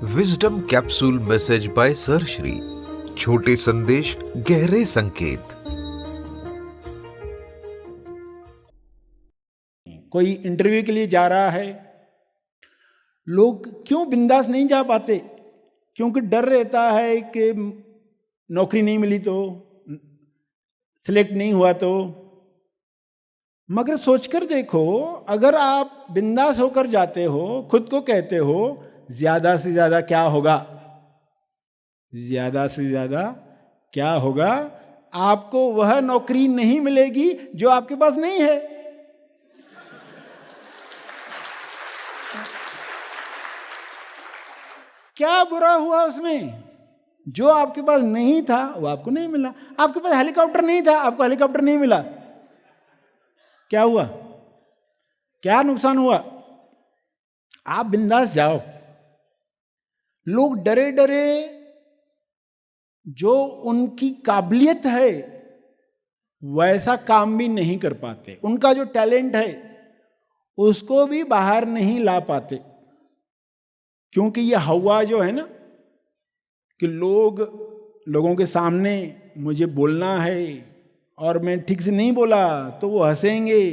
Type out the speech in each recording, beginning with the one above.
Wisdom capsule message bye sir Shri. छोटे संदेश गहरे संकेत। कोई इंटरव्यू के लिए जा रहा है, लोग क्यों बिंदास नहीं जा पाते? क्योंकि डर रहता है कि नौकरी नहीं मिली तो, सिलेक्ट नहीं हुआ तो। मगर सोचकर देखो, अगर आप बिंदास होकर जाते हो, खुद को कहते हो ज्यादा से ज्यादा क्या होगा, ज्यादा से ज्यादा क्या होगा, आपको वह नौकरी नहीं मिलेगी जो आपके पास नहीं है। क्या बुरा हुआ उसमें? जो आपके पास नहीं था वो आपको नहीं मिला। आपके पास हेलीकॉप्टर नहीं था, आपको हेलीकॉप्टर नहीं मिला। क्या हुआ? क्या नुकसान हुआ? आप बिंदास जाओ। लोग डरे डरे जो उनकी काबिलियत है वैसा काम भी नहीं कर पाते, उनका जो टैलेंट है उसको भी बाहर नहीं ला पाते। क्योंकि ये हवा जो है ना कि लोगों के सामने मुझे बोलना है और मैं ठीक से नहीं बोला तो वो हंसेंगे,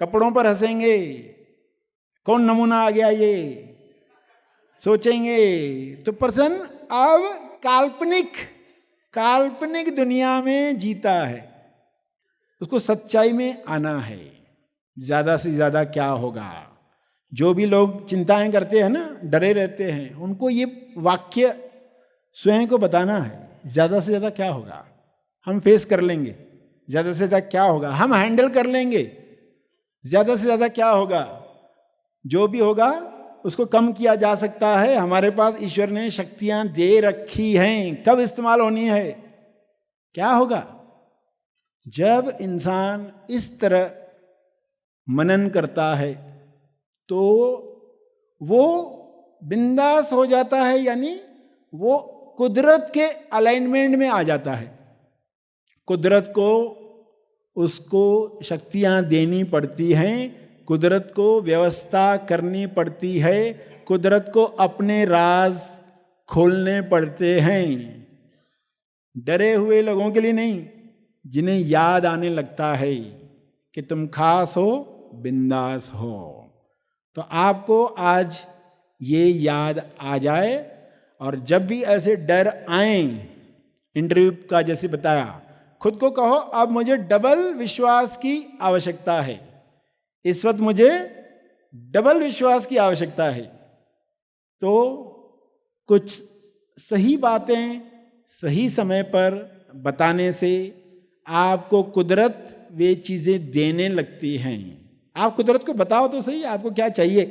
कपड़ों पर हंसेंगे, कौन नमूना आ गया ये सोचेंगे। तो पर्सन अब काल्पनिक दुनिया में जीता है। उसको सच्चाई में आना है। ज्यादा से ज्यादा क्या होगा? जो भी लोग चिंताएं करते हैं ना, डरे रहते हैं, उनको ये वाक्य स्वयं को बताना है, ज्यादा से ज्यादा क्या होगा, हम फेस कर लेंगे। ज्यादा से ज्यादा क्या होगा, हम हैंडल कर लेंगे। ज्यादा से ज्यादा क्या होगा, जो भी होगा उसको कम किया जा सकता है। हमारे पास ईश्वर ने शक्तियां दे रखी हैं, कब इस्तेमाल होनी है, क्या होगा। जब इंसान इस तरह मनन करता है तो वो बिंदास हो जाता है, यानी वो कुदरत के अलाइनमेंट में आ जाता है। कुदरत को उसको शक्तियां देनी पड़ती हैं, कुदरत को व्यवस्था करनी पड़ती है, कुदरत को अपने राज खोलने पड़ते हैं। डरे हुए लोगों के लिए नहीं, जिन्हें याद आने लगता है कि तुम खास हो, बिंदास हो। तो आपको आज ये याद आ जाए, और जब भी ऐसे डर आए, इंटरव्यू का जैसे बताया, खुद को कहो अब मुझे डबल विश्वास की आवश्यकता है। इस वक्त मुझे डबल विश्वास की आवश्यकता है। तो कुछ सही बातें सही समय पर बताने से आपको कुदरत वे चीजें देने लगती हैं। आप कुदरत को बताओ तो सही, आपको क्या चाहिए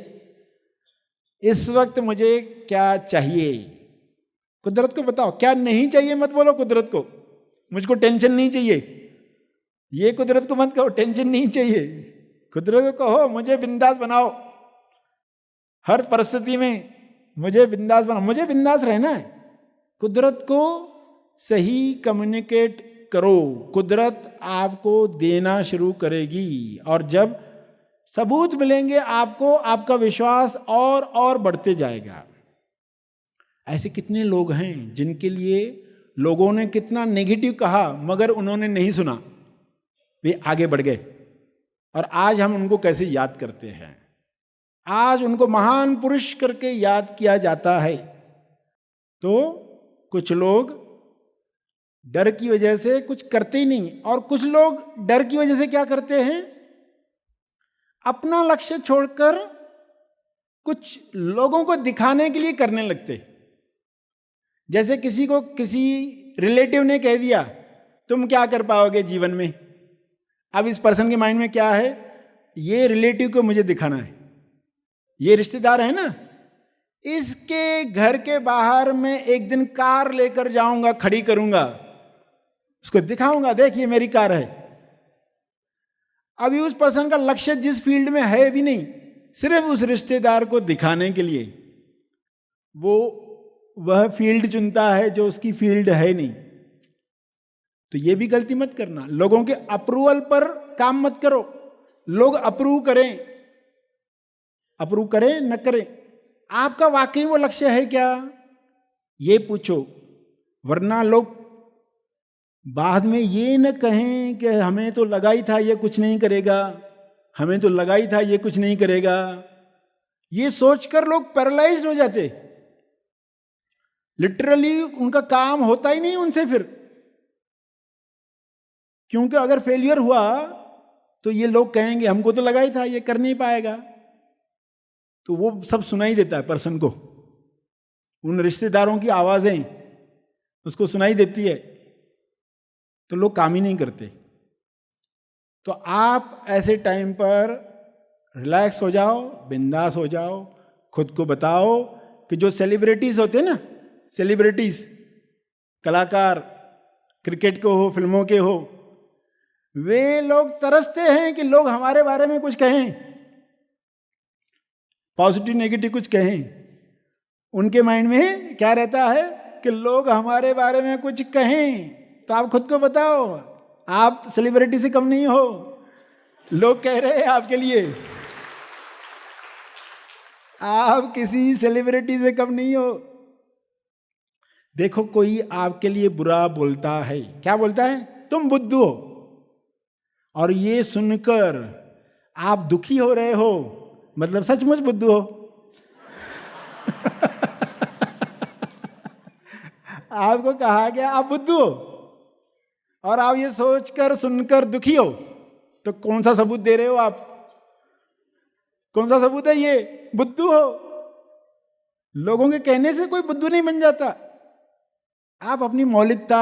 इस वक्त, मुझे क्या चाहिए, कुदरत को बताओ। क्या नहीं चाहिए मत बोलो कुदरत को, मुझको टेंशन नहीं चाहिए, ये कुदरत को मत कहो टेंशन नहीं चाहिए। कुदरत को कहो मुझे बिंदास बनाओ, हर परिस्थिति में मुझे बिंदास बनाओ, मुझे बिंदास रहना है। कुदरत को सही कम्युनिकेट करो, कुदरत आपको देना शुरू करेगी। और जब सबूत मिलेंगे आपको, आपका विश्वास और बढ़ते जाएगा। ऐसे कितने लोग हैं जिनके लिए लोगों ने कितना नेगेटिव कहा मगर उन्होंने नहीं सुना, वे आगे बढ़ गए। और आज हम उनको कैसे याद करते हैं, आज उनको महान पुरुष करके याद किया जाता है। तो कुछ लोग डर की वजह से कुछ करते ही नहीं, और कुछ लोग डर की वजह से क्या करते हैं, अपना लक्ष्य छोड़कर कुछ लोगों को दिखाने के लिए करने लगते। जैसे किसी को किसी रिलेटिव ने कह दिया तुम क्या कर पाओगे जीवन में। अब इस पर्सन के माइंड में क्या है, ये रिलेटिव को मुझे दिखाना है, ये रिश्तेदार है ना, इसके घर के बाहर मैं एक दिन कार लेकर जाऊंगा, खड़ी करूंगा, उसको दिखाऊंगा देखिए मेरी कार है। अभी उस पर्सन का लक्ष्य जिस फील्ड में है भी नहीं, सिर्फ उस रिश्तेदार को दिखाने के लिए वो वह फील्ड चुनता है जो उसकी फील्ड है नहीं। तो ये भी गलती मत करना, लोगों के अप्रूवल पर काम मत करो। लोग अप्रूव करें न करें, आपका वाकई वो लक्ष्य है क्या, ये पूछो। वरना लोग बाद में ये न कहें कि हमें तो लगा ही था ये कुछ नहीं करेगा, हमें तो लगा ही था ये कुछ नहीं करेगा। ये सोचकर लोग पैरालाइज्ड हो जाते, लिटरली उनका काम होता ही नहीं उनसे फिर। क्योंकि अगर फेलियर हुआ तो ये लोग कहेंगे हमको तो लगा ही था ये कर नहीं पाएगा। तो वो सब सुनाई देता है पर्सन को, उन रिश्तेदारों की आवाजें उसको सुनाई देती है, तो लोग काम ही नहीं करते। तो आप ऐसे टाइम पर रिलैक्स हो जाओ, बिंदास हो जाओ, खुद को बताओ कि जो सेलिब्रिटीज होते हैं ना, सेलिब्रिटीज, कलाकार, क्रिकेट के हो, फिल्मों के हो, वे लोग तरसते हैं कि लोग हमारे बारे में कुछ कहें, पॉजिटिव नेगेटिव कुछ कहें। उनके माइंड में क्या रहता है कि लोग हमारे बारे में कुछ कहें। तो आप खुद को बताओ, आप सेलिब्रिटी से कम नहीं हो, लोग कह रहे हैं आपके लिए, आप किसी सेलिब्रिटी से कम नहीं हो। देखो कोई आपके लिए बुरा बोलता है, क्या बोलता है, तुम बुद्धू हो, और ये सुनकर आप दुखी हो रहे हो, मतलब सचमुच बुद्धू हो। आपको कहा गया आप बुद्धू हो और आप ये सोचकर सुनकर दुखी हो, तो कौन सा सबूत दे रहे हो आप, कौन सा सबूत है ये, बुद्धू हो। लोगों के कहने से कोई बुद्धू नहीं बन जाता। आप अपनी मौलिकता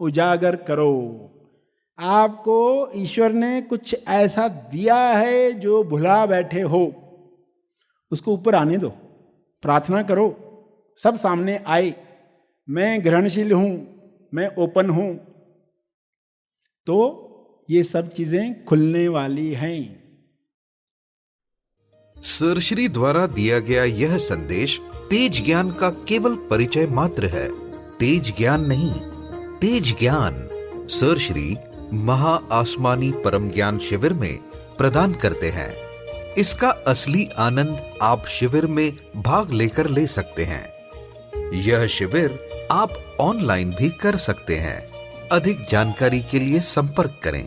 उजागर करो। आपको ईश्वर ने कुछ ऐसा दिया है जो भुला बैठे हो, उसको ऊपर आने दो, प्रार्थना करो, सब सामने आए। मैं ग्रहणशील हूं, मैं ओपन हूं, तो ये सब चीजें खुलने वाली हैं। सरश्री द्वारा दिया गया यह संदेश तेज ज्ञान का केवल परिचय मात्र है, तेज ज्ञान नहीं, तेज ज्ञान सरश्री महा आसमानी परम ज्ञान शिविर में प्रदान करते हैं। इसका असली आनंद आप शिविर में भाग लेकर ले सकते हैं। यह शिविर आप ऑनलाइन भी कर सकते हैं। अधिक जानकारी के लिए संपर्क करें।